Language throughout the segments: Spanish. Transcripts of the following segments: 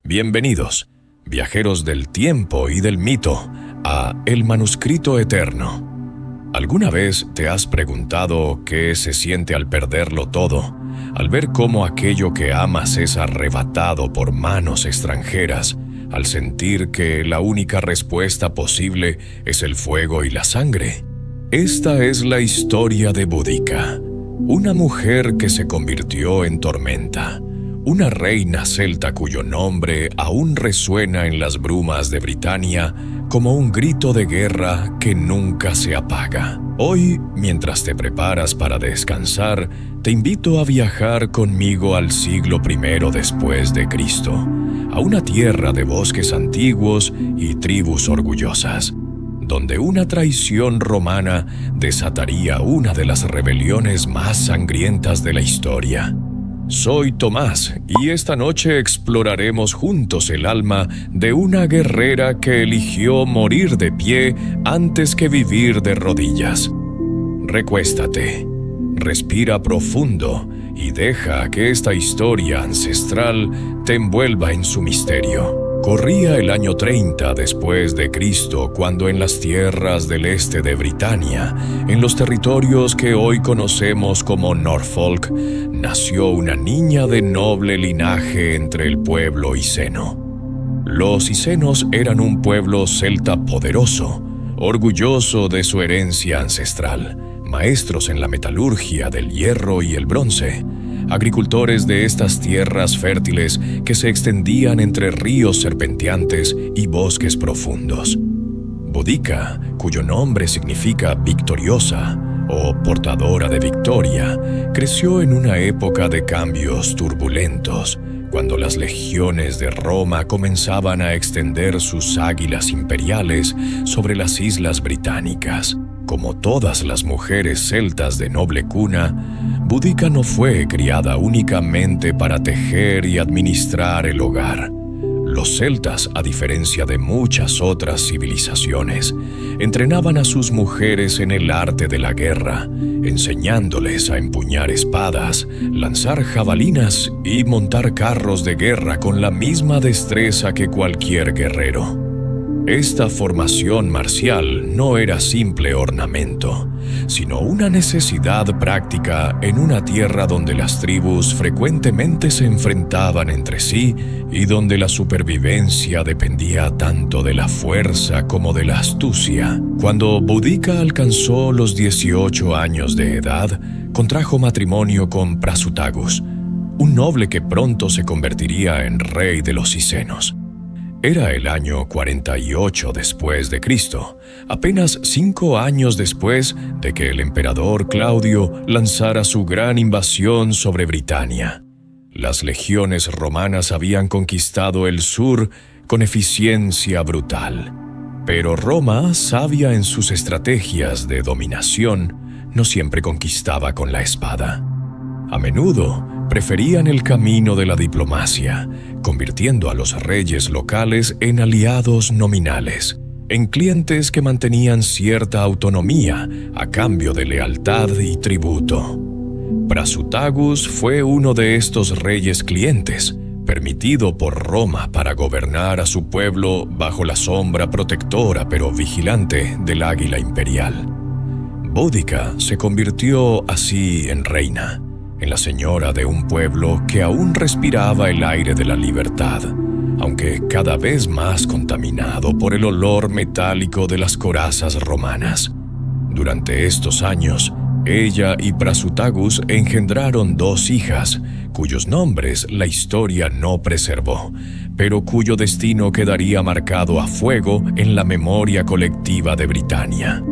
Bienvenidos, viajeros del tiempo y del mito, a El Manuscrito Eterno. ¿Alguna vez te has preguntado qué se siente al perderlo todo, al ver cómo aquello que amas es arrebatado por manos extranjeras, al sentir que la única respuesta posible es el fuego y la sangre? Esta es la historia de Boudica, una mujer que se convirtió en tormenta, una reina celta cuyo nombre aún resuena en las brumas de Britania como un grito de guerra que nunca se apaga. Hoy, mientras te preparas para descansar, te invito a viajar conmigo al siglo I después de Cristo, a una tierra de bosques antiguos y tribus orgullosas, donde una traición romana desataría una de las rebeliones más sangrientas de la historia. Soy Tomás y esta noche exploraremos juntos el alma de una guerrera que eligió morir de pie antes que vivir de rodillas. Recuéstate, respira profundo y deja que esta historia ancestral te envuelva en su misterio. Corría el año 30 después de Cristo cuando en las tierras del este de Britania, en los territorios que hoy conocemos como Norfolk, nació una niña de noble linaje entre el pueblo iceno. Los icenos eran un pueblo celta poderoso, orgulloso de su herencia ancestral, maestros en la metalurgia del hierro y el bronce, agricultores de estas tierras fértiles que se extendían entre ríos serpenteantes y bosques profundos. Boudica, cuyo nombre significa victoriosa o portadora de victoria, creció en una época de cambios turbulentos, cuando las legiones de Roma comenzaban a extender sus águilas imperiales sobre las islas británicas. Como todas las mujeres celtas de noble cuna, Boudica no fue criada únicamente para tejer y administrar el hogar. Los celtas, a diferencia de muchas otras civilizaciones, entrenaban a sus mujeres en el arte de la guerra, enseñándoles a empuñar espadas, lanzar jabalinas y montar carros de guerra con la misma destreza que cualquier guerrero. Esta formación marcial no era simple ornamento, sino una necesidad práctica en una tierra donde las tribus frecuentemente se enfrentaban entre sí y donde la supervivencia dependía tanto de la fuerza como de la astucia. Cuando Boudica alcanzó los 18 años de edad, contrajo matrimonio con Prasutagus, un noble que pronto se convertiría en rey de los icenos. Era el año 48 después de Cristo, apenas 5 años después de que el emperador Claudio lanzara su gran invasión sobre Britania. Las legiones romanas habían conquistado el sur con eficiencia brutal, pero Roma, sabia en sus estrategias de dominación, no siempre conquistaba con la espada. A menudo preferían el camino de la diplomacia, convirtiendo a los reyes locales en aliados nominales, en clientes que mantenían cierta autonomía a cambio de lealtad y tributo. Prasutagus fue uno de estos reyes clientes, permitido por Roma para gobernar a su pueblo bajo la sombra protectora pero vigilante del águila imperial. Boudica se convirtió así en reina, en la señora de un pueblo que aún respiraba el aire de la libertad, aunque cada vez más contaminado por el olor metálico de las corazas romanas. Durante estos años, ella y Prasutagus engendraron 2 hijas, cuyos nombres la historia no preservó, pero cuyo destino quedaría marcado a fuego en la memoria colectiva de Britania.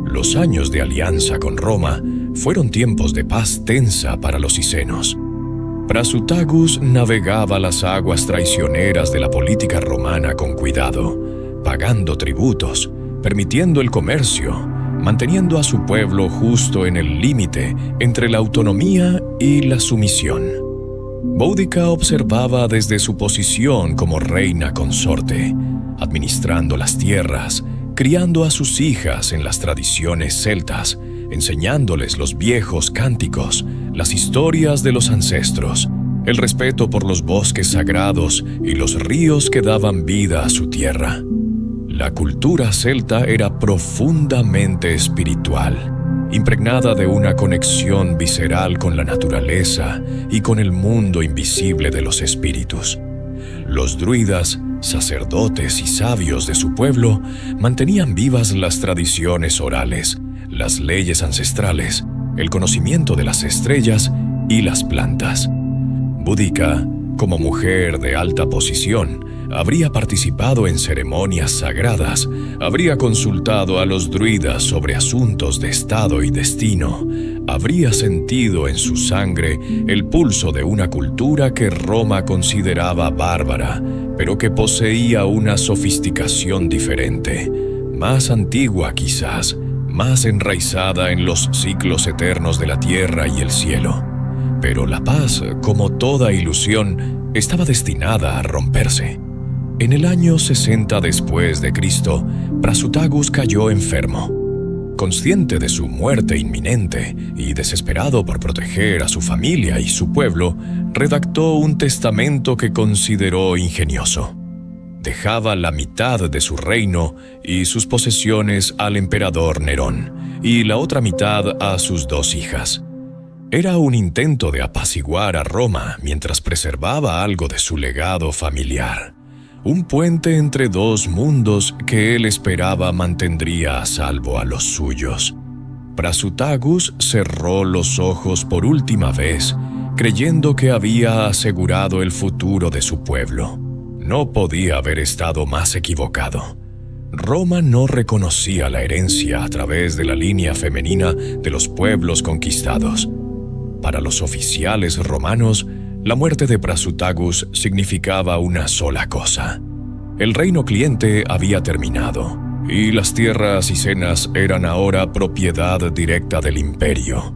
Los años de alianza con Roma fueron tiempos de paz tensa para los icenos. Prasutagus navegaba las aguas traicioneras de la política romana con cuidado, pagando tributos, permitiendo el comercio, manteniendo a su pueblo justo en el límite entre la autonomía y la sumisión. Boudica observaba desde su posición como reina consorte, administrando las tierras, criando a sus hijas en las tradiciones celtas, enseñándoles los viejos cánticos, las historias de los ancestros, el respeto por los bosques sagrados y los ríos que daban vida a su tierra. La cultura celta era profundamente espiritual, impregnada de una conexión visceral con la naturaleza y con el mundo invisible de los espíritus. Los druidas, sacerdotes y sabios de su pueblo mantenían vivas las tradiciones orales, las leyes ancestrales, el conocimiento de las estrellas y las plantas. Boudica, como mujer de alta posición, habría participado en ceremonias sagradas, habría consultado a los druidas sobre asuntos de estado y destino, habría sentido en su sangre el pulso de una cultura que Roma consideraba bárbara, pero que poseía una sofisticación diferente, más antigua quizás, más enraizada en los ciclos eternos de la tierra y el cielo. Pero la paz, como toda ilusión, estaba destinada a romperse. En el año 60 después de Cristo, Prasutagus cayó enfermo. Consciente de su muerte inminente y desesperado por proteger a su familia y su pueblo, redactó un testamento que consideró ingenioso. Dejaba la mitad de su reino y sus posesiones al emperador Nerón, y la otra mitad a sus 2 hijas. Era un intento de apaciguar a Roma mientras preservaba algo de su legado familiar. Un puente entre 2 mundos que él esperaba mantendría a salvo a los suyos. Prasutagus cerró los ojos por última vez, creyendo que había asegurado el futuro de su pueblo. No podía haber estado más equivocado. Roma no reconocía la herencia a través de la línea femenina de los pueblos conquistados. Para los oficiales romanos, la muerte de Prasutagus significaba una sola cosa. El reino cliente había terminado, y las tierras icenas eran ahora propiedad directa del imperio.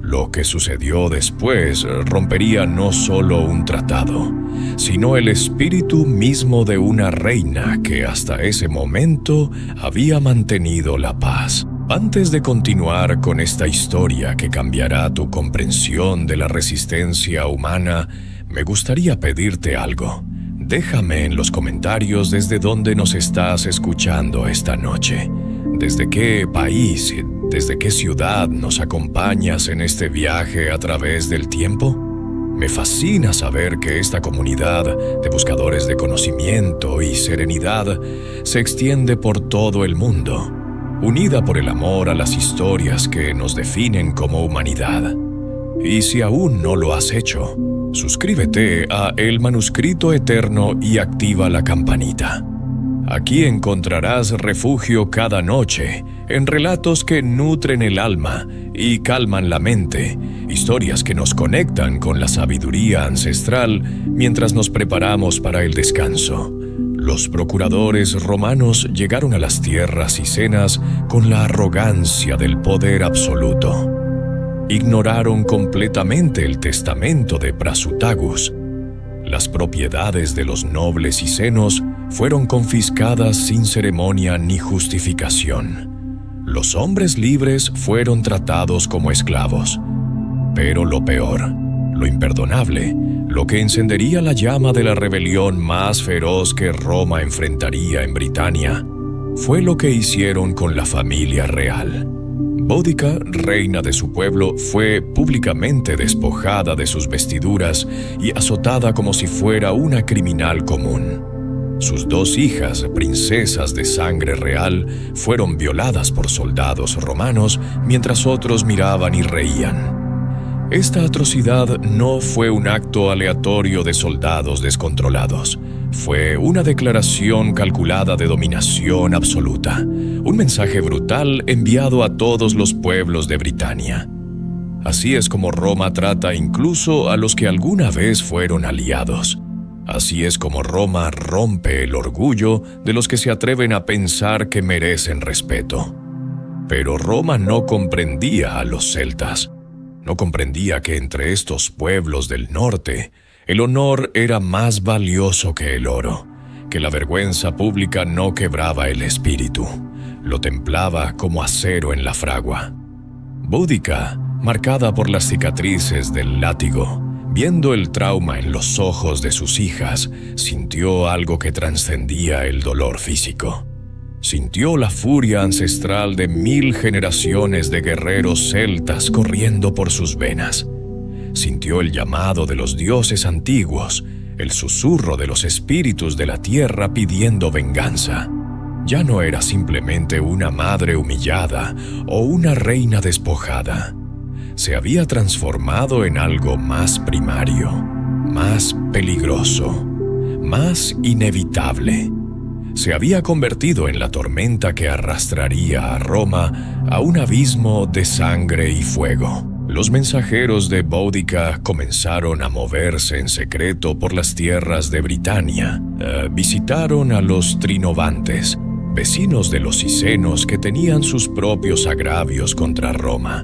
Lo que sucedió después rompería no solo un tratado, sino el espíritu mismo de una reina que hasta ese momento había mantenido la paz. Antes de continuar con esta historia que cambiará tu comprensión de la resistencia humana, me gustaría pedirte algo. Déjame en los comentarios desde dónde nos estás escuchando esta noche. ¿Desde qué país, desde qué ciudad nos acompañas en este viaje a través del tiempo? Me fascina saber que esta comunidad de buscadores de conocimiento y serenidad se extiende por todo el mundo, unida por el amor a las historias que nos definen como humanidad. Y si aún no lo has hecho, suscríbete a El Manuscrito Eterno y activa la campanita. Aquí encontrarás refugio cada noche en relatos que nutren el alma y calman la mente, historias que nos conectan con la sabiduría ancestral mientras nos preparamos para el descanso. Los procuradores romanos llegaron a las tierras icenas con la arrogancia del poder absoluto. Ignoraron completamente el testamento de Prasutagus. Las propiedades de los nobles icenos fueron confiscadas sin ceremonia ni justificación. Los hombres libres fueron tratados como esclavos. Pero lo peor, lo imperdonable, lo que encendería la llama de la rebelión más feroz que Roma enfrentaría en Britania, fue lo que hicieron con la familia real. Boudica, reina de su pueblo, fue públicamente despojada de sus vestiduras y azotada como si fuera una criminal común. Sus 2 hijas, princesas de sangre real, fueron violadas por soldados romanos mientras otros miraban y reían. Esta atrocidad no fue un acto aleatorio de soldados descontrolados. Fue una declaración calculada de dominación absoluta, un mensaje brutal enviado a todos los pueblos de Britania. Así es como Roma trata incluso a los que alguna vez fueron aliados. Así es como Roma rompe el orgullo de los que se atreven a pensar que merecen respeto. Pero Roma no comprendía a los celtas. No comprendía que entre estos pueblos del norte, el honor era más valioso que el oro, que la vergüenza pública no quebraba el espíritu, lo templaba como acero en la fragua. Boudica, marcada por las cicatrices del látigo, Viendo el trauma en los ojos de sus hijas, sintió algo que trascendía el dolor físico. Sintió la furia ancestral de 1000 generaciones de guerreros celtas corriendo por sus venas. Sintió el llamado de los dioses antiguos, el susurro de los espíritus de la tierra pidiendo venganza. Ya no era simplemente una madre humillada o una reina despojada. Se había transformado en algo más primario, más peligroso, más inevitable. Se había convertido en la tormenta que arrastraría a Roma a un abismo de sangre y fuego. Los mensajeros de Boudica comenzaron a moverse en secreto por las tierras de Britania. Visitaron a los Trinovantes, vecinos de los Cicenos que tenían sus propios agravios contra Roma.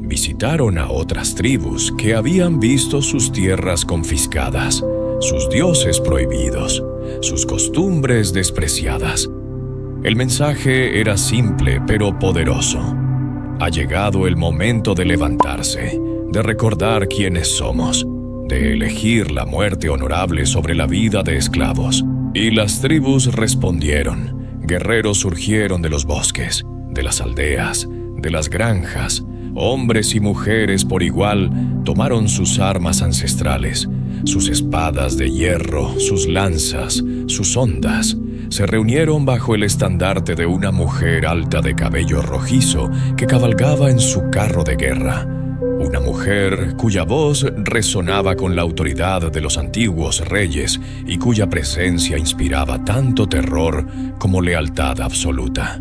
Visitaron a otras tribus que habían visto sus tierras confiscadas, sus dioses prohibidos, sus costumbres despreciadas. El mensaje era simple pero poderoso. Ha llegado el momento de levantarse, de recordar quiénes somos, de elegir la muerte honorable sobre la vida de esclavos. Y las tribus respondieron. Guerreros surgieron de los bosques, de las aldeas, de las granjas. Hombres y mujeres por igual tomaron sus armas ancestrales, sus espadas de hierro, sus lanzas, sus hondas. Se reunieron bajo el estandarte de una mujer alta de cabello rojizo que cabalgaba en su carro de guerra. Una mujer cuya voz resonaba con la autoridad de los antiguos reyes y cuya presencia inspiraba tanto terror como lealtad absoluta.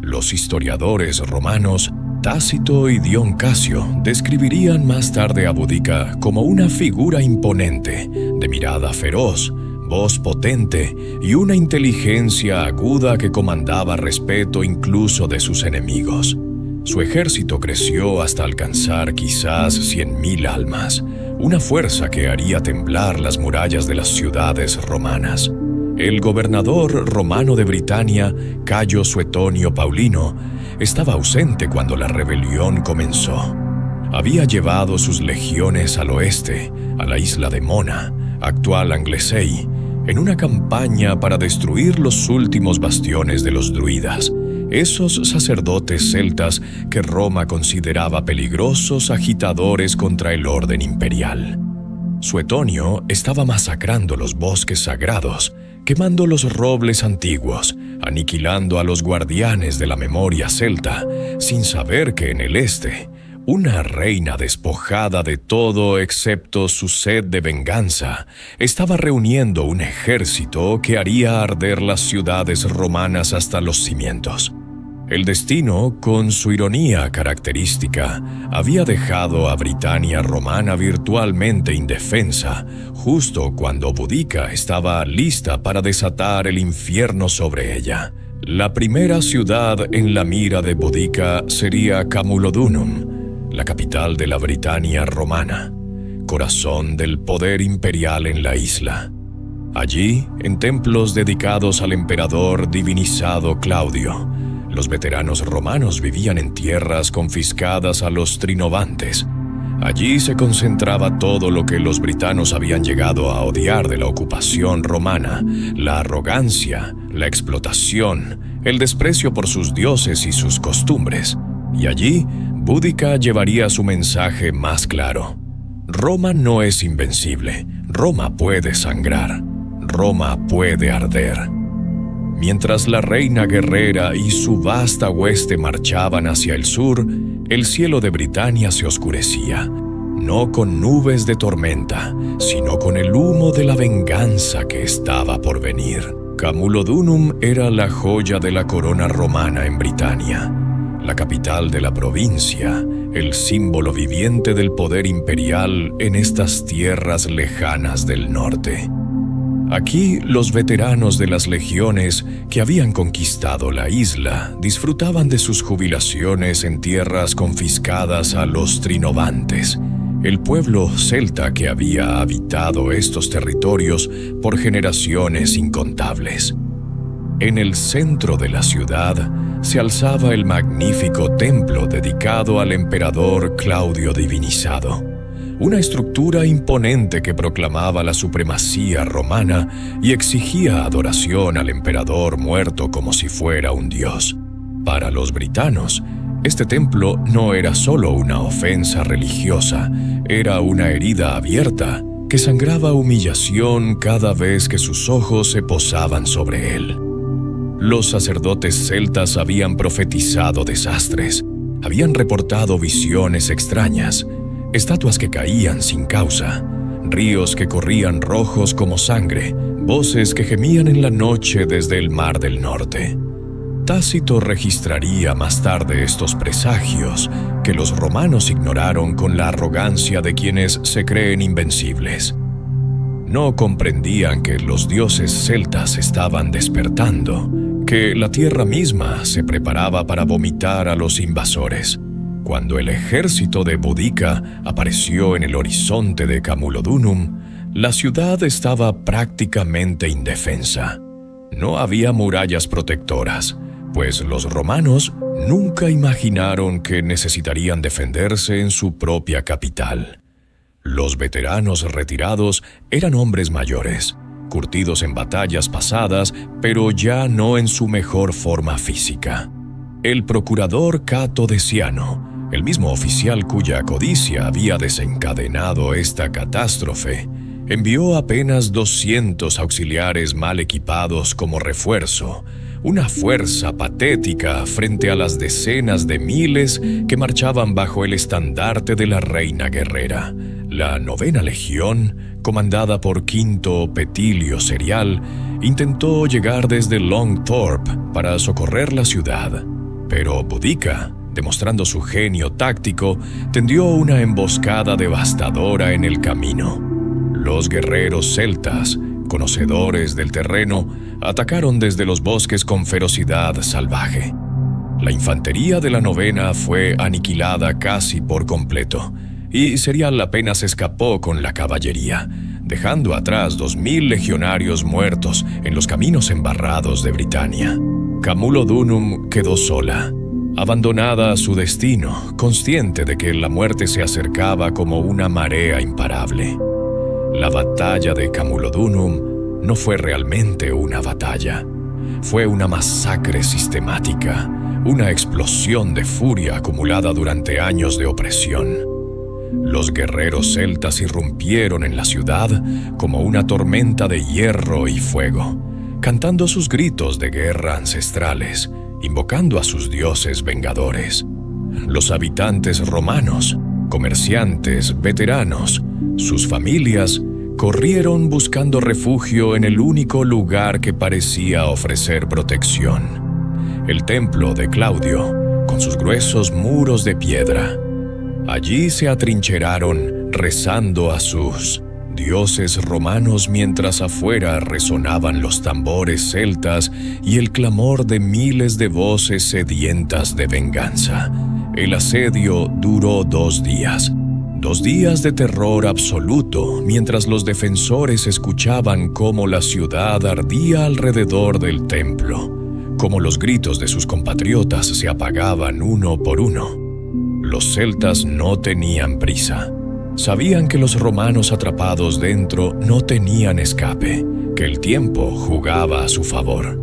Los historiadores romanos Tácito y Dion Casio describirían más tarde a Boudica como una figura imponente, de mirada feroz, voz potente y una inteligencia aguda que comandaba respeto incluso de sus enemigos. Su ejército creció hasta alcanzar quizás 100.000 almas, una fuerza que haría temblar las murallas de las ciudades romanas. El gobernador romano de Britania, Cayo Suetonio Paulino, estaba ausente cuando la rebelión comenzó. Había llevado sus legiones al oeste, a la isla de Mona, actual Anglesey, en una campaña para destruir los últimos bastiones de los druidas, esos sacerdotes celtas que Roma consideraba peligrosos agitadores contra el orden imperial. Suetonio estaba masacrando los bosques sagrados, quemando los robles antiguos, aniquilando a los guardianes de la memoria celta, sin saber que en el este, una reina despojada de todo excepto su sed de venganza, estaba reuniendo un ejército que haría arder las ciudades romanas hasta los cimientos. El destino, con su ironía característica, había dejado a Britania romana virtualmente indefensa, justo cuando Boudica estaba lista para desatar el infierno sobre ella. La primera ciudad en la mira de Boudica sería Camulodunum, la capital de la Britania romana, corazón del poder imperial en la isla. Allí, en templos dedicados al emperador divinizado Claudio, los veteranos romanos vivían en tierras confiscadas a los Trinovantes. Allí se concentraba todo lo que los britanos habían llegado a odiar de la ocupación romana: la arrogancia, la explotación, el desprecio por sus dioses y sus costumbres. Y allí, Boudica llevaría su mensaje más claro. Roma no es invencible. Roma puede sangrar. Roma puede arder. Mientras la reina guerrera y su vasta hueste marchaban hacia el sur, el cielo de Britania se oscurecía, no con nubes de tormenta, sino con el humo de la venganza que estaba por venir. Camulodunum era la joya de la corona romana en Britania, la capital de la provincia, el símbolo viviente del poder imperial en estas tierras lejanas del norte. Aquí, los veteranos de las legiones que habían conquistado la isla disfrutaban de sus jubilaciones en tierras confiscadas a los Trinovantes, el pueblo celta que había habitado estos territorios por generaciones incontables. En el centro de la ciudad se alzaba el magnífico templo dedicado al emperador Claudio divinizado, una estructura imponente que proclamaba la supremacía romana y exigía adoración al emperador muerto como si fuera un dios. Para los britanos, este templo no era solo una ofensa religiosa, era una herida abierta que sangraba humillación cada vez que sus ojos se posaban sobre él. Los sacerdotes celtas habían profetizado desastres, habían reportado visiones extrañas, estatuas que caían sin causa, ríos que corrían rojos como sangre, voces que gemían en la noche desde el Mar del Norte. Tácito registraría más tarde estos presagios que los romanos ignoraron con la arrogancia de quienes se creen invencibles. No comprendían que los dioses celtas estaban despertando, que la tierra misma se preparaba para vomitar a los invasores. Cuando el ejército de Boudica apareció en el horizonte de Camulodunum, la ciudad estaba prácticamente indefensa. No había murallas protectoras, pues los romanos nunca imaginaron que necesitarían defenderse en su propia capital. Los veteranos retirados eran hombres mayores, curtidos en batallas pasadas, pero ya no en su mejor forma física. El procurador Cato Deciano, el mismo oficial cuya codicia había desencadenado esta catástrofe, envió apenas 200 auxiliares mal equipados como refuerzo, una fuerza patética frente a las decenas de miles que marchaban bajo el estandarte de la reina guerrera. La 9ª Legión, comandada por Quinto Petilio Serial, intentó llegar desde Longthorpe para socorrer la ciudad, pero Boudica, demostrando su genio táctico, tendió una emboscada devastadora en el camino. Los guerreros celtas, conocedores del terreno, atacaron desde los bosques con ferocidad salvaje. La infantería de la 9ª fue aniquilada casi por completo, y Serial apenas escapó con la caballería, dejando atrás 2000 legionarios muertos en los caminos embarrados de Britania. Camulodunum quedó sola, abandonada a su destino, consciente de que la muerte se acercaba como una marea imparable. La batalla de Camulodunum no fue realmente una batalla. Fue una masacre sistemática, una explosión de furia acumulada durante años de opresión. Los guerreros celtas irrumpieron en la ciudad como una tormenta de hierro y fuego, cantando sus gritos de guerra ancestrales, invocando a sus dioses vengadores. Los habitantes romanos, comerciantes, veteranos, sus familias, corrieron buscando refugio en el único lugar que parecía ofrecer protección: el templo de Claudio, con sus gruesos muros de piedra. Allí se atrincheraron rezando a sus dioses romanos mientras afuera resonaban los tambores celtas y el clamor de miles de voces sedientas de venganza. El asedio duró 2 días. 2 días de terror absoluto, mientras los defensores escuchaban cómo la ciudad ardía alrededor del templo, cómo los gritos de sus compatriotas se apagaban uno por uno. Los celtas no tenían prisa. Sabían que los romanos atrapados dentro no tenían escape, que el tiempo jugaba a su favor.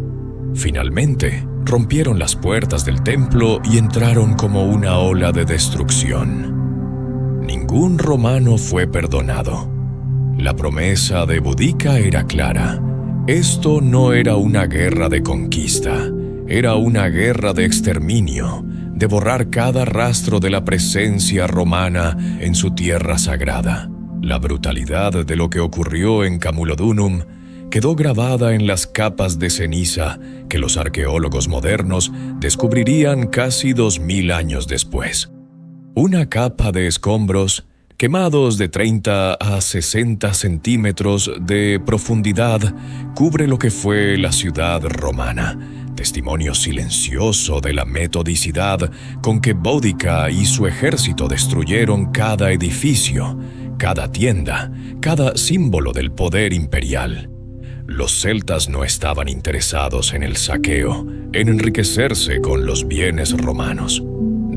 Finalmente, rompieron las puertas del templo y entraron como una ola de destrucción. Ningún romano fue perdonado. La promesa de Boudica era clara. Esto no era una guerra de conquista, era una guerra de exterminio, de borrar cada rastro de la presencia romana en su tierra sagrada. La brutalidad de lo que ocurrió en Camulodunum quedó grabada en las capas de ceniza que los arqueólogos modernos descubrirían casi 2000 años después. Una capa de escombros quemados de 30 a 60 centímetros de profundidad cubre lo que fue la ciudad romana, testimonio silencioso de la metodicidad con que Boudica y su ejército destruyeron cada edificio, cada tienda, cada símbolo del poder imperial. Los celtas no estaban interesados en el saqueo, en enriquecerse con los bienes romanos.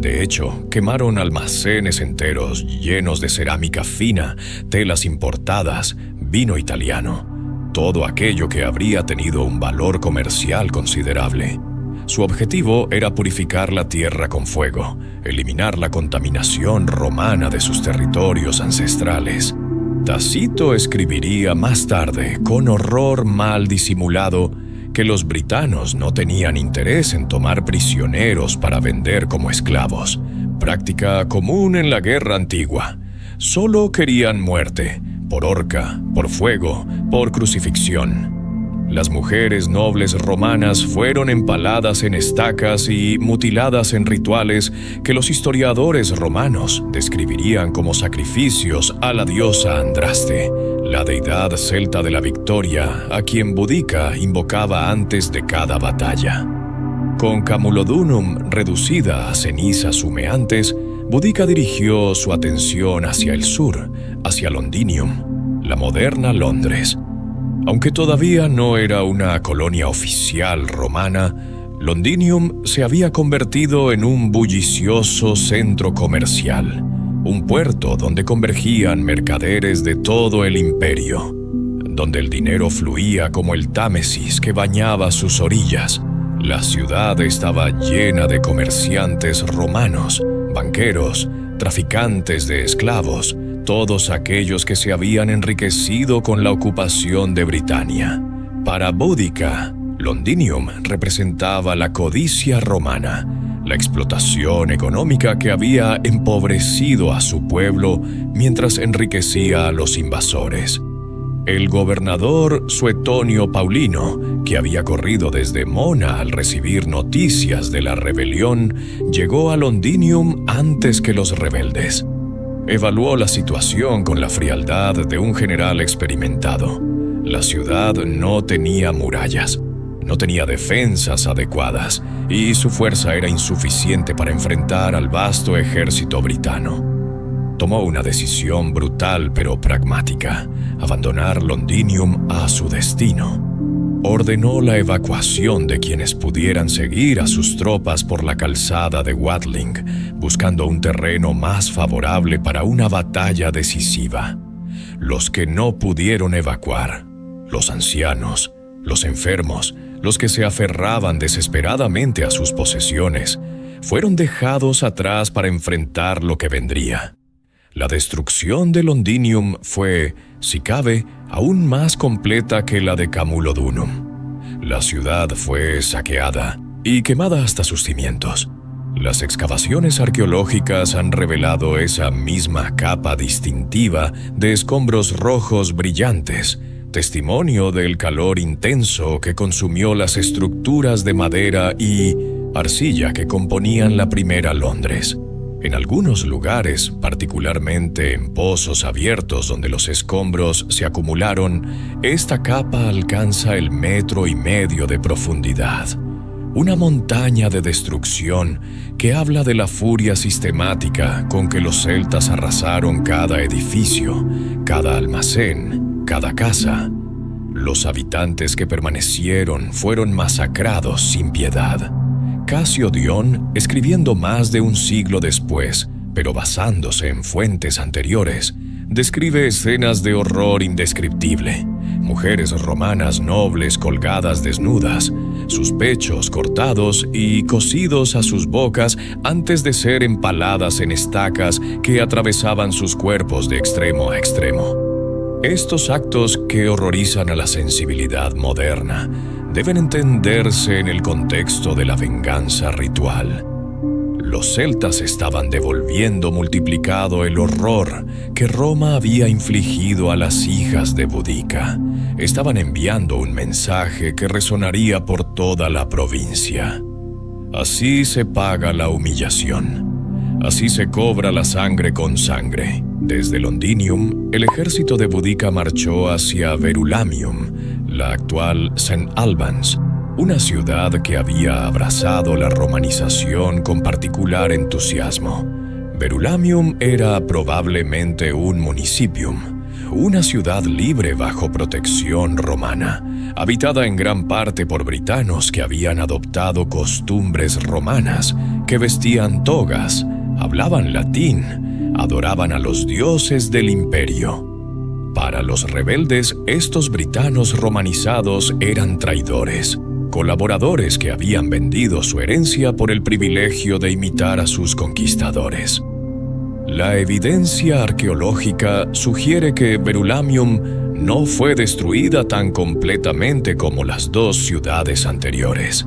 De hecho, quemaron almacenes enteros llenos de cerámica fina, telas importadas, vino italiano, todo aquello que habría tenido un valor comercial considerable. Su objetivo era purificar la tierra con fuego, eliminar la contaminación romana de sus territorios ancestrales. Tácito escribiría más tarde, con horror mal disimulado, que los britanos no tenían interés en tomar prisioneros para vender como esclavos, práctica común en la guerra antigua. Solo querían muerte, por horca, por fuego, por crucifixión. Las mujeres nobles romanas fueron empaladas en estacas y mutiladas en rituales que los historiadores romanos describirían como sacrificios a la diosa Andraste, la deidad celta de la victoria, a quien Boudica invocaba antes de cada batalla. Con Camulodunum reducida a cenizas humeantes, Boudica dirigió su atención hacia el sur, hacia Londinium, la moderna Londres. Aunque todavía no era una colonia oficial romana, Londinium se había convertido en un bullicioso centro comercial, un puerto donde convergían mercaderes de todo el imperio, donde el dinero fluía como el Támesis que bañaba sus orillas. La ciudad estaba llena de comerciantes romanos, banqueros, traficantes de esclavos, todos aquellos que se habían enriquecido con la ocupación de Britania. Para Boudica, Londinium representaba la codicia romana, la explotación económica que había empobrecido a su pueblo mientras enriquecía a los invasores. El gobernador Suetonio Paulino, que había corrido desde Mona al recibir noticias de la rebelión, llegó a Londinium antes que los rebeldes. Evaluó la situación con la frialdad de un general experimentado. La ciudad no tenía murallas, no tenía defensas adecuadas y su fuerza era insuficiente para enfrentar al vasto ejército britano. Tomó una decisión brutal pero pragmática: abandonar Londinium a su destino. Ordenó la evacuación de quienes pudieran seguir a sus tropas por la calzada de Watling, buscando un terreno más favorable para una batalla decisiva. Los que no pudieron evacuar, los ancianos, los enfermos, los que se aferraban desesperadamente a sus posesiones, fueron dejados atrás para enfrentar lo que vendría. La destrucción de Londinium fue, si cabe, aún más completa que la de Camulodunum. La ciudad fue saqueada y quemada hasta sus cimientos. Las excavaciones arqueológicas han revelado esa misma capa distintiva de escombros rojos brillantes, testimonio del calor intenso que consumió las estructuras de madera y arcilla que componían la primera Londres. En algunos lugares, particularmente en pozos abiertos donde los escombros se acumularon, esta capa alcanza el 1,5 metros de profundidad. Una montaña de destrucción que habla de la furia sistemática con que los celtas arrasaron cada edificio, cada almacén, cada casa. Los habitantes que permanecieron fueron masacrados sin piedad. Casio Dion, escribiendo más de un siglo después, pero basándose en fuentes anteriores, describe escenas de horror indescriptible. Mujeres romanas nobles colgadas desnudas, sus pechos cortados y cosidos a sus bocas antes de ser empaladas en estacas que atravesaban sus cuerpos de extremo a extremo. Estos actos que horrorizan a la sensibilidad moderna deben entenderse en el contexto de la venganza ritual. Los celtas estaban devolviendo multiplicado el horror que Roma había infligido a las hijas de Boudica. Estaban enviando un mensaje que resonaría por toda la provincia. Así se paga la humillación. Así se cobra la sangre con sangre. Desde Londinium, el ejército de Boudica marchó hacia Verulamium, la actual St. Albans, una ciudad que había abrazado la romanización con particular entusiasmo. Verulamium era probablemente un municipium, una ciudad libre bajo protección romana, habitada en gran parte por britanos que habían adoptado costumbres romanas que vestían togas, hablaban latín, adoraban a los dioses del imperio. Para los rebeldes, estos britanos romanizados eran traidores, colaboradores que habían vendido su herencia por el privilegio de imitar a sus conquistadores. La evidencia arqueológica sugiere que Verulamium no fue destruida tan completamente como las dos ciudades anteriores.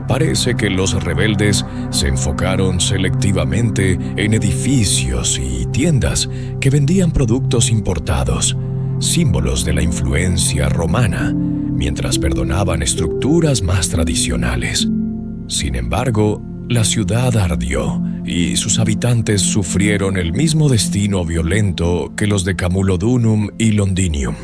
Parece que los rebeldes se enfocaron selectivamente en edificios y tiendas que vendían productos importados, símbolos de la influencia romana, mientras perdonaban estructuras más tradicionales. Sin embargo, la ciudad ardió y sus habitantes sufrieron el mismo destino violento que los de Camulodunum y Londinium.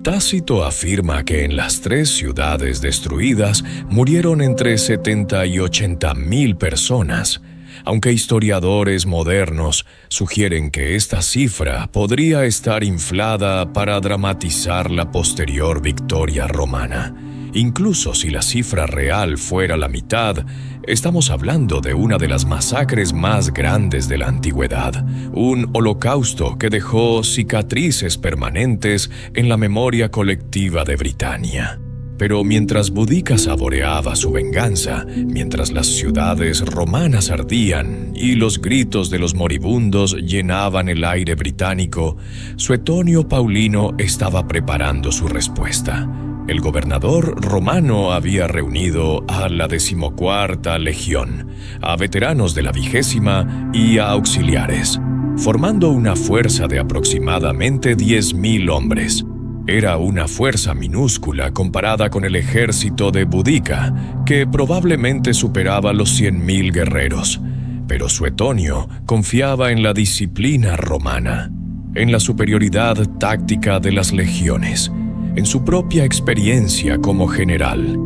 Tácito afirma que en las tres ciudades destruidas murieron entre 70 y 80,000 personas, aunque historiadores modernos sugieren que esta cifra podría estar inflada para dramatizar la posterior victoria romana. Incluso si la cifra real fuera la mitad, estamos hablando de una de las masacres más grandes de la antigüedad, un holocausto que dejó cicatrices permanentes en la memoria colectiva de Britania. Pero mientras Boudica saboreaba su venganza, mientras las ciudades romanas ardían y los gritos de los moribundos llenaban el aire británico, Suetonio Paulino estaba preparando su respuesta. El gobernador romano había reunido a la 14ª Legión, a veteranos de la 20ª y a auxiliares, formando una fuerza de aproximadamente 10,000 hombres. Era una fuerza minúscula comparada con el ejército de Boudica, que probablemente superaba los 100,000 guerreros. Pero Suetonio confiaba en la disciplina romana, en la superioridad táctica de las legiones, en su propia experiencia como general.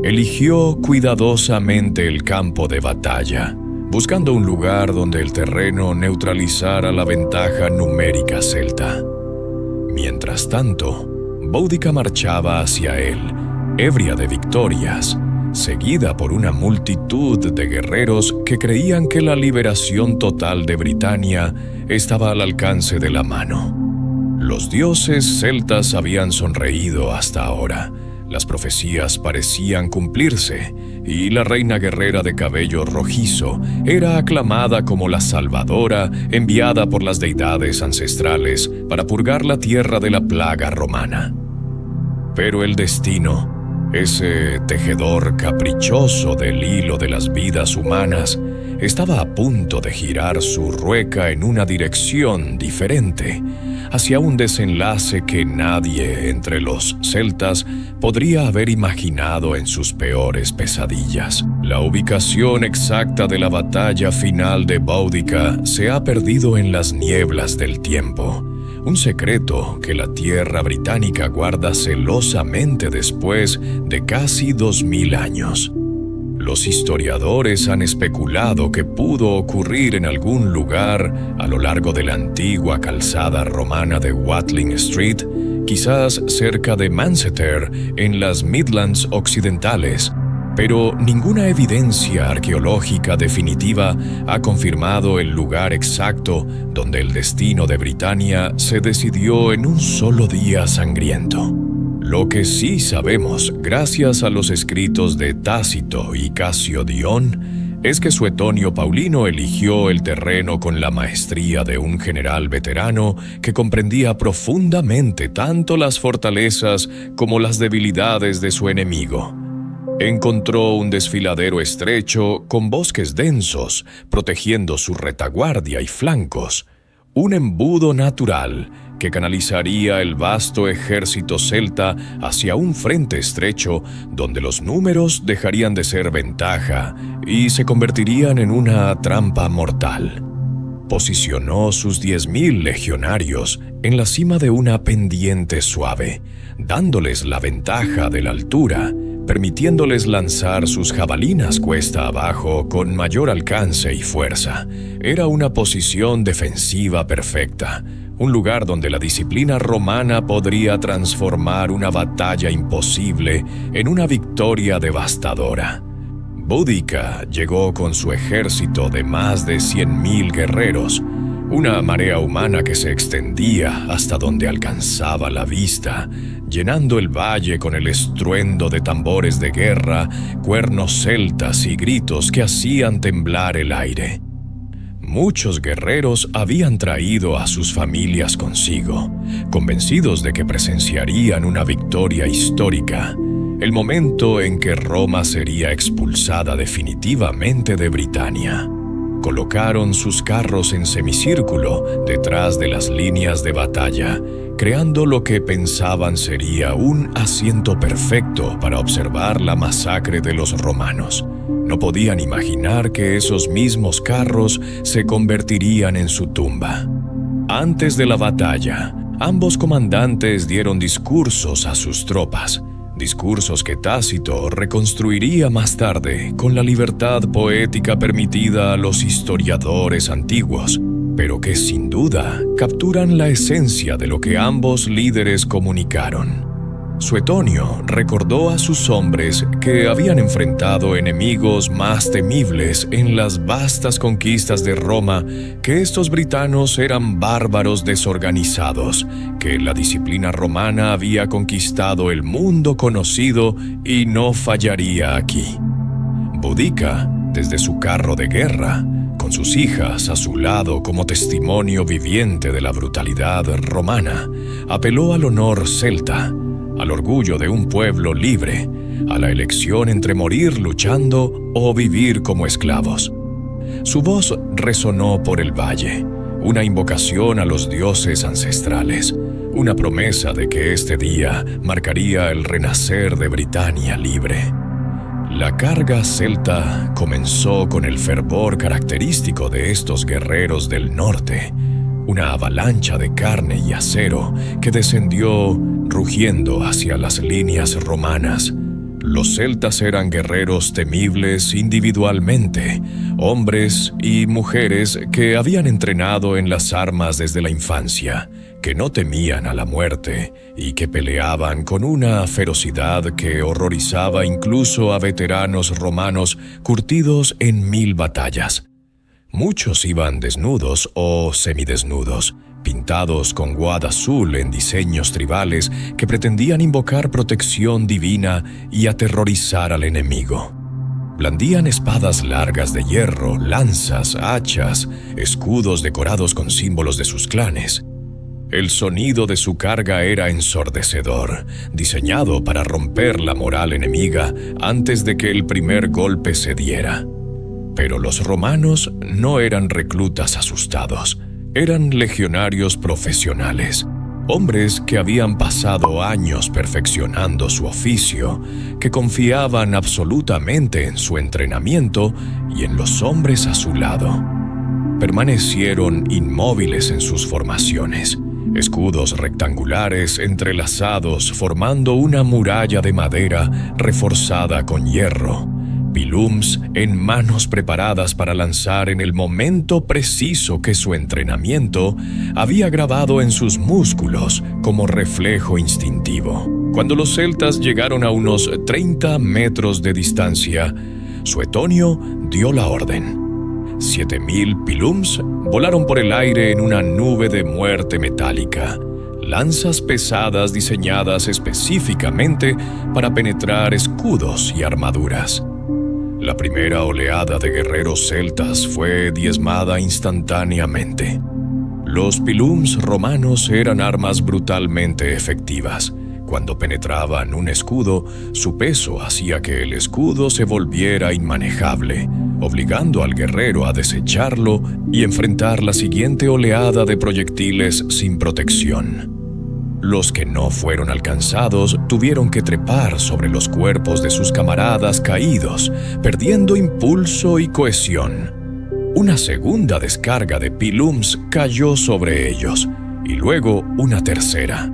Eligió cuidadosamente el campo de batalla, buscando un lugar donde el terreno neutralizara la ventaja numérica celta. Mientras tanto, Boudica marchaba hacia él, ebria de victorias, seguida por una multitud de guerreros que creían que la liberación total de Britania estaba al alcance de la mano. Los dioses celtas habían sonreído hasta ahora, las profecías parecían cumplirse, y la reina guerrera de cabello rojizo era aclamada como la salvadora enviada por las deidades ancestrales para purgar la tierra de la plaga romana. Pero el destino, ese tejedor caprichoso del hilo de las vidas humanas, estaba a punto de girar su rueca en una dirección diferente, hacia un desenlace que nadie entre los celtas podría haber imaginado en sus peores pesadillas. La ubicación exacta de la batalla final de Boudica se ha perdido en las nieblas del tiempo, un secreto que la tierra británica guarda celosamente después de casi 2000 años. Los historiadores han especulado que pudo ocurrir en algún lugar a lo largo de la antigua calzada romana de Watling Street, quizás cerca de Manchester, en las Midlands occidentales, pero ninguna evidencia arqueológica definitiva ha confirmado el lugar exacto donde el destino de Britania se decidió en un solo día sangriento. Lo que sí sabemos, gracias a los escritos de Tácito y Casio Dión, es que Suetonio Paulino eligió el terreno con la maestría de un general veterano que comprendía profundamente tanto las fortalezas como las debilidades de su enemigo. Encontró un desfiladero estrecho con bosques densos, protegiendo su retaguardia y flancos, un embudo natural que canalizaría el vasto ejército celta hacia un frente estrecho donde los números dejarían de ser ventaja y se convertirían en una trampa mortal. Posicionó sus 10,000 legionarios en la cima de una pendiente suave, dándoles la ventaja de la altura, permitiéndoles lanzar sus jabalinas cuesta abajo con mayor alcance y fuerza. Era una posición defensiva perfecta, un lugar donde la disciplina romana podría transformar una batalla imposible en una victoria devastadora. Boudica llegó con su ejército de más de 100.000 guerreros, una marea humana que se extendía hasta donde alcanzaba la vista, llenando el valle con el estruendo de tambores de guerra, cuernos celtas y gritos que hacían temblar el aire. Muchos guerreros habían traído a sus familias consigo, convencidos de que presenciarían una victoria histórica, el momento en que Roma sería expulsada definitivamente de Britania. Colocaron sus carros en semicírculo detrás de las líneas de batalla, creando lo que pensaban sería un asiento perfecto para observar la masacre de los romanos. No podían imaginar que esos mismos carros se convertirían en su tumba. Antes de la batalla, ambos comandantes dieron discursos a sus tropas, discursos que Tácito reconstruiría más tarde con la libertad poética permitida a los historiadores antiguos, pero que sin duda capturan la esencia de lo que ambos líderes comunicaron. Suetonio recordó a sus hombres que habían enfrentado enemigos más temibles en las vastas conquistas de Roma, que estos britanos eran bárbaros desorganizados, que la disciplina romana había conquistado el mundo conocido y no fallaría aquí. Boudica, desde su carro de guerra, con sus hijas a su lado como testimonio viviente de la brutalidad romana, apeló al honor celta, al orgullo de un pueblo libre, a la elección entre morir luchando o vivir como esclavos. Su voz resonó por el valle, una invocación a los dioses ancestrales, una promesa de que este día marcaría el renacer de Britania libre. La carga celta comenzó con el fervor característico de estos guerreros del norte, una avalancha de carne y acero que descendió rugiendo hacia las líneas romanas. Los celtas eran guerreros temibles individualmente, hombres y mujeres que habían entrenado en las armas desde la infancia, que no temían a la muerte y que peleaban con una ferocidad que horrorizaba incluso a veteranos romanos curtidos en 1000 batallas. Muchos iban desnudos o semidesnudos, pintados con guada azul en diseños tribales que pretendían invocar protección divina y aterrorizar al enemigo. Blandían espadas largas de hierro, lanzas, hachas, escudos decorados con símbolos de sus clanes. El sonido de su carga era ensordecedor, diseñado para romper la moral enemiga antes de que el primer golpe se diera. Pero los romanos no eran reclutas asustados, eran legionarios profesionales, hombres que habían pasado años perfeccionando su oficio, que confiaban absolutamente en su entrenamiento y en los hombres a su lado. Permanecieron inmóviles en sus formaciones, escudos rectangulares entrelazados formando una muralla de madera reforzada con hierro, pilums en manos preparadas para lanzar en el momento preciso que su entrenamiento había grabado en sus músculos como reflejo instintivo. Cuando los celtas llegaron a unos 30 metros de distancia, Suetonio dio la orden. 7000 pilums volaron por el aire en una nube de muerte metálica, lanzas pesadas diseñadas específicamente para penetrar escudos y armaduras. La primera oleada de guerreros celtas fue diezmada instantáneamente. Los pilums romanos eran armas brutalmente efectivas. Cuando penetraban un escudo, su peso hacía que el escudo se volviera inmanejable, obligando al guerrero a desecharlo y enfrentar la siguiente oleada de proyectiles sin protección. Los que no fueron alcanzados tuvieron que trepar sobre los cuerpos de sus camaradas caídos, perdiendo impulso y cohesión. Una segunda descarga de pilums cayó sobre ellos, y luego una tercera.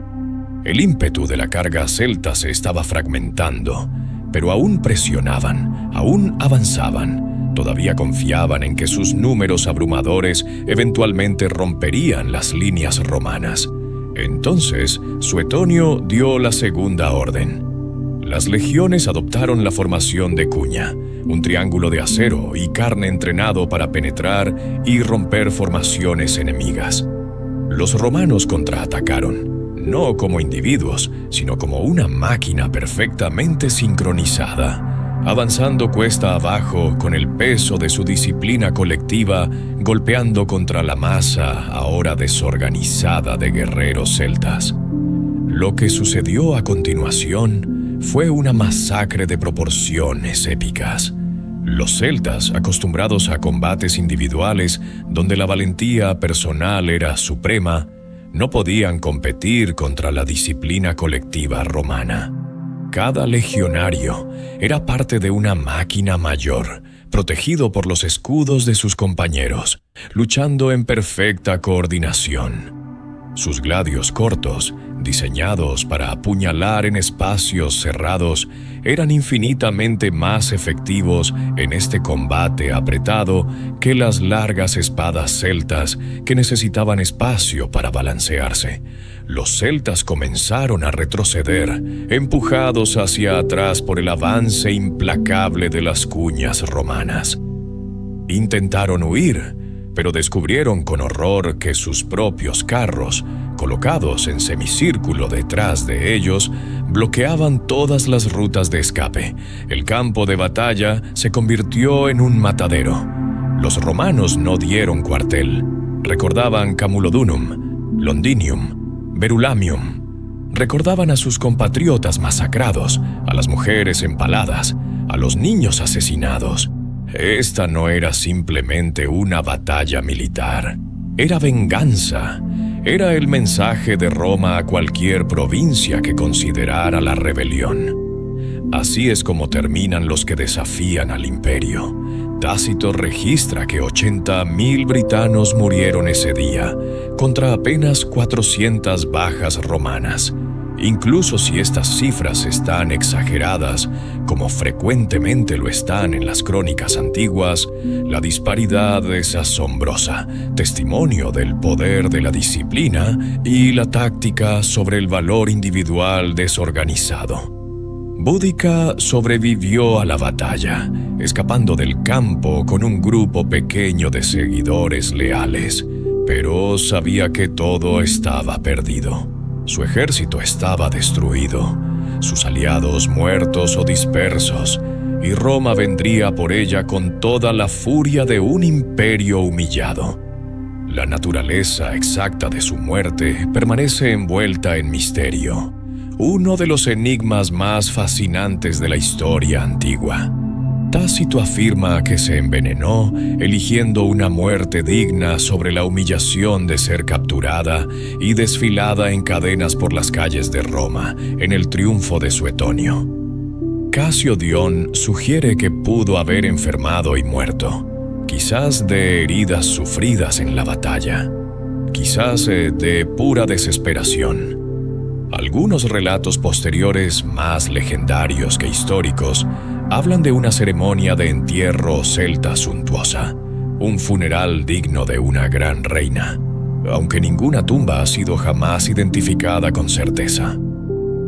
El ímpetu de la carga celta se estaba fragmentando, pero aún presionaban, aún avanzaban. Todavía confiaban en que sus números abrumadores eventualmente romperían las líneas romanas. Entonces, Suetonio dio la segunda orden. Las legiones adoptaron la formación de cuña, un triángulo de acero y carne entrenado para penetrar y romper formaciones enemigas. Los romanos contraatacaron, no como individuos, sino como una máquina perfectamente sincronizada, avanzando cuesta abajo con el peso de su disciplina colectiva, golpeando contra la masa ahora desorganizada de guerreros celtas. Lo que sucedió a continuación fue una masacre de proporciones épicas. Los celtas, acostumbrados a combates individuales donde la valentía personal era suprema, no podían competir contra la disciplina colectiva romana. Cada legionario era parte de una máquina mayor, protegido por los escudos de sus compañeros, luchando en perfecta coordinación. Sus gladios cortos, diseñados para apuñalar en espacios cerrados, eran infinitamente más efectivos en este combate apretado que las largas espadas celtas que necesitaban espacio para balancearse. Los celtas comenzaron a retroceder, empujados hacia atrás por el avance implacable de las cuñas romanas. Intentaron huir, pero descubrieron con horror que sus propios carros, colocados en semicírculo detrás de ellos, bloqueaban todas las rutas de escape. El campo de batalla se convirtió en un matadero. Los romanos no dieron cuartel. Recordaban Camulodunum, Londinium, Verulamium. Recordaban a sus compatriotas masacrados, a las mujeres empaladas, a los niños asesinados. Esta no era simplemente una batalla militar. Era venganza. Era el mensaje de Roma a cualquier provincia que considerara la rebelión. Así es como terminan los que desafían al imperio. Tácito registra que 80.000 britanos murieron ese día, contra apenas 400 bajas romanas. Incluso si estas cifras están exageradas, como frecuentemente lo están en las crónicas antiguas, la disparidad es asombrosa, testimonio del poder de la disciplina y la táctica sobre el valor individual desorganizado. Boudica sobrevivió a la batalla, escapando del campo con un grupo pequeño de seguidores leales, pero sabía que todo estaba perdido. Su ejército estaba destruido, sus aliados muertos o dispersos, y Roma vendría por ella con toda la furia de un imperio humillado. La naturaleza exacta de su muerte permanece envuelta en misterio, uno de los enigmas más fascinantes de la historia antigua. Tácito afirma que se envenenó eligiendo una muerte digna sobre la humillación de ser capturada y desfilada en cadenas por las calles de Roma en el triunfo de Suetonio. Casio Dion sugiere que pudo haber enfermado y muerto, quizás de heridas sufridas en la batalla, quizás de pura desesperación. Algunos relatos posteriores, más legendarios que históricos, hablan de una ceremonia de entierro celta suntuosa, un funeral digno de una gran reina, aunque ninguna tumba ha sido jamás identificada con certeza.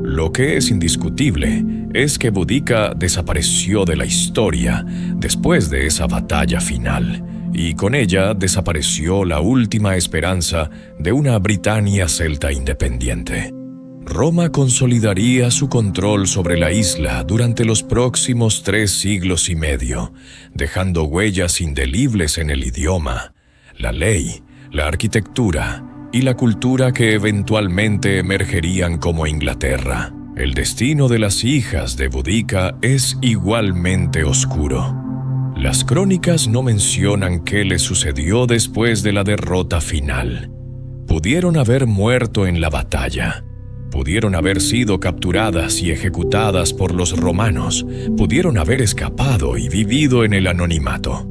Lo que es indiscutible es que Boudica desapareció de la historia después de esa batalla final, y con ella desapareció la última esperanza de una Britania celta independiente. Roma consolidaría su control sobre la isla durante los próximos 3 siglos y medio, dejando huellas indelebles en el idioma, la ley, la arquitectura y la cultura que eventualmente emergerían como Inglaterra. El destino de las hijas de Boudica es igualmente oscuro. Las crónicas no mencionan qué le sucedió después de la derrota final. Pudieron haber muerto en la batalla. Pudieron haber sido capturadas y ejecutadas por los romanos, pudieron haber escapado y vivido en el anonimato.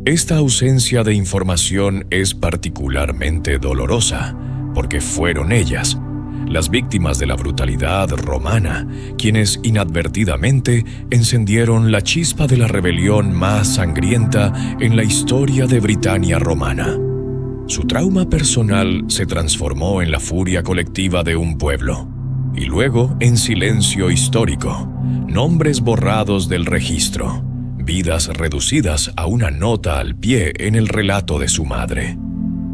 Esta ausencia de información es particularmente dolorosa, porque fueron ellas, las víctimas de la brutalidad romana, quienes inadvertidamente encendieron la chispa de la rebelión más sangrienta en la historia de Britania romana. Su trauma personal se transformó en la furia colectiva de un pueblo. y luego en silencio histórico, nombres borrados del registro, vidas reducidas a una nota al pie en el relato de su madre.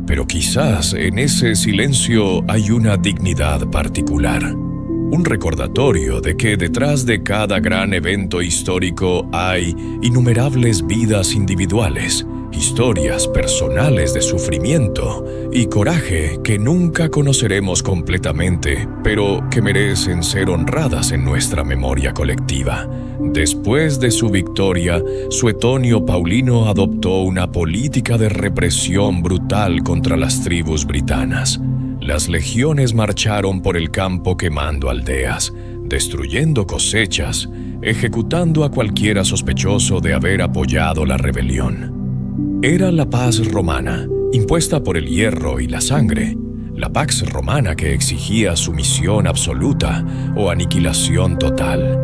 Pero quizás en ese silencio hay una dignidad particular, un recordatorio de que detrás de cada gran evento histórico hay innumerables vidas individuales, historias personales de sufrimiento y coraje que nunca conoceremos completamente, pero que merecen ser honradas en nuestra memoria colectiva. Después de su victoria, Suetonio Paulino adoptó una política de represión brutal contra las tribus britanas. Las legiones marcharon por el campo quemando aldeas, destruyendo cosechas, ejecutando a cualquiera sospechoso de haber apoyado la rebelión. Era la paz romana, impuesta por el hierro y la sangre, la pax romana que exigía sumisión absoluta o aniquilación total.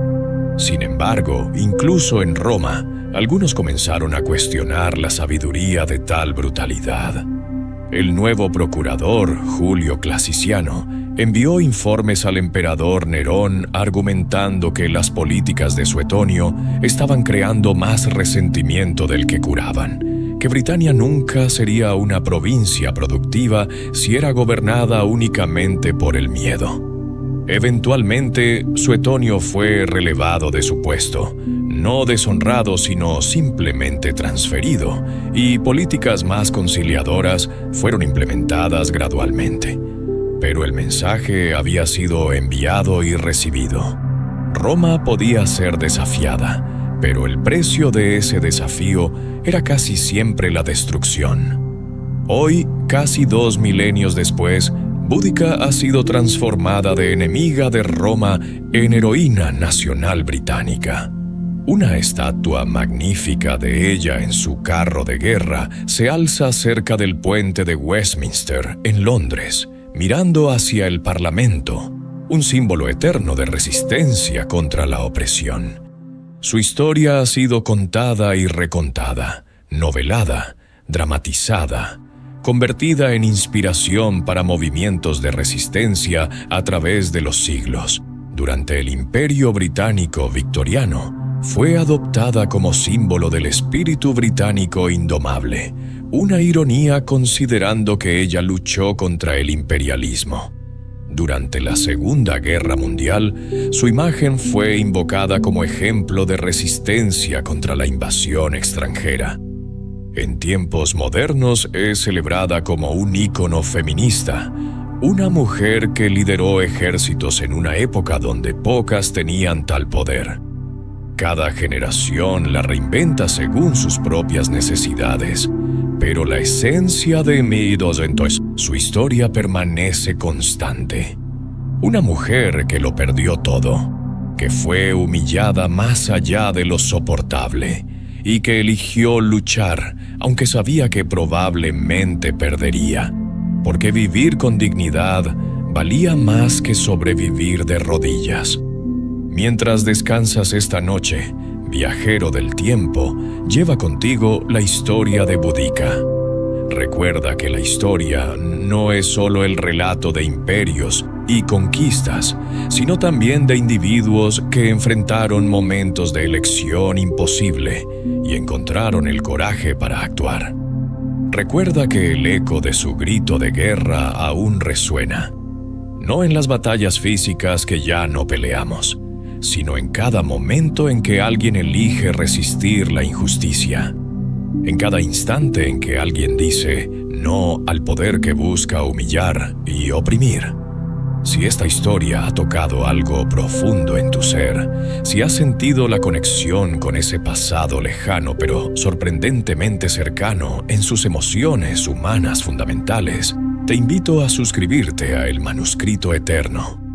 Sin embargo, incluso en Roma, algunos comenzaron a cuestionar la sabiduría de tal brutalidad. El nuevo procurador, Julio Clasiciano, envió informes al emperador Nerón argumentando que las políticas de Suetonio estaban creando más resentimiento del que curaban, que Britania nunca sería una provincia productiva si era gobernada únicamente por el miedo. Eventualmente, Suetonio fue relevado de su puesto, no deshonrado sino simplemente transferido, y políticas más conciliadoras fueron implementadas gradualmente. Pero el mensaje había sido enviado y recibido. Roma podía ser desafiada, pero el precio de ese desafío era casi siempre la destrucción. Hoy, casi 2 milenios después, Boudica ha sido transformada de enemiga de Roma en heroína nacional británica. Una estatua magnífica de ella en su carro de guerra se alza cerca del puente de Westminster, en Londres, mirando hacia el Parlamento, un símbolo eterno de resistencia contra la opresión. Su historia ha sido contada y recontada, novelada, dramatizada, convertida en inspiración para movimientos de resistencia a través de los siglos. Durante el Imperio Británico Victoriano, fue adoptada como símbolo del espíritu británico indomable, una ironía considerando que ella luchó contra el imperialismo. Durante la Segunda Guerra Mundial, su imagen fue invocada como ejemplo de resistencia contra la invasión extranjera. En tiempos modernos es celebrada como un ícono feminista, una mujer que lideró ejércitos en una época donde pocas tenían tal poder. Cada generación la reinventa según sus propias necesidades, pero la esencia de entonces, su historia permanece constante. Una mujer que lo perdió todo, que fue humillada más allá de lo soportable y que eligió luchar, aunque sabía que probablemente perdería, porque vivir con dignidad valía más que sobrevivir de rodillas. Mientras descansas esta noche, viajero del tiempo, lleva contigo la historia de Boudica. Recuerda que la historia no es solo el relato de imperios y conquistas, sino también de individuos que enfrentaron momentos de elección imposible y encontraron el coraje para actuar. Recuerda que el eco de su grito de guerra aún resuena, no en las batallas físicas que ya no peleamos, sino en cada momento en que alguien elige resistir la injusticia, en cada instante en que alguien dice no al poder que busca humillar y oprimir. Si esta historia ha tocado algo profundo en tu ser, si has sentido la conexión con ese pasado lejano pero sorprendentemente cercano en sus emociones humanas fundamentales, te invito a suscribirte a El Manuscrito Eterno.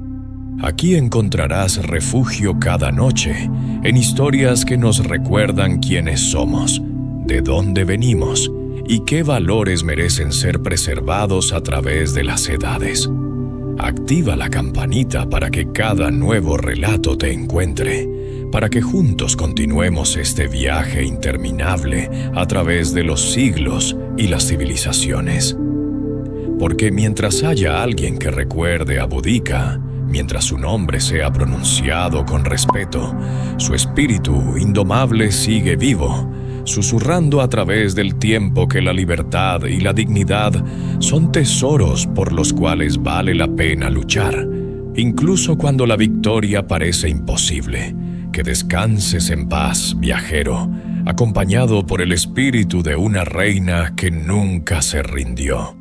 Aquí encontrarás refugio cada noche en historias que nos recuerdan quiénes somos, de dónde venimos y qué valores merecen ser preservados a través de las edades. Activa la campanita para que cada nuevo relato te encuentre, para que juntos continuemos este viaje interminable a través de los siglos y las civilizaciones. Porque mientras haya alguien que recuerde a Boudica, Mientras su nombre sea pronunciado con respeto, su espíritu indomable sigue vivo, susurrando a través del tiempo que la libertad y la dignidad son tesoros por los cuales vale la pena luchar, incluso cuando la victoria parece imposible. Que descanses en paz, viajero, acompañado por el espíritu de una reina que nunca se rindió.